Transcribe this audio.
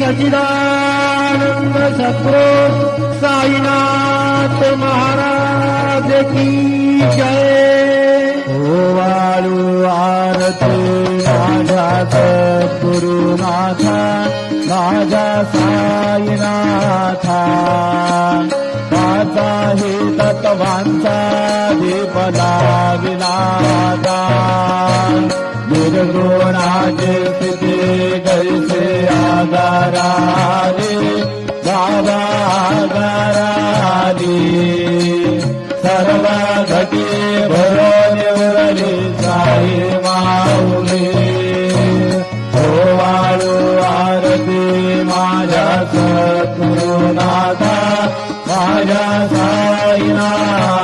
सच्चिदानंद सद्गुरु साईनाथ महाराज की जय। ओवाळू आरती माझ्या सद्गुरुनाथा माझ्या साईनाथा माझा हे तत्वांचा दीप लाविनादा निर्गुणाचे स्थिती कैसे आगाराने बाबा आगाराने सर्व घटी भरून उरली साई माऊली। ओवाळू आरती माझ्या सद्गुरुनाथा माझ्या साईनाथा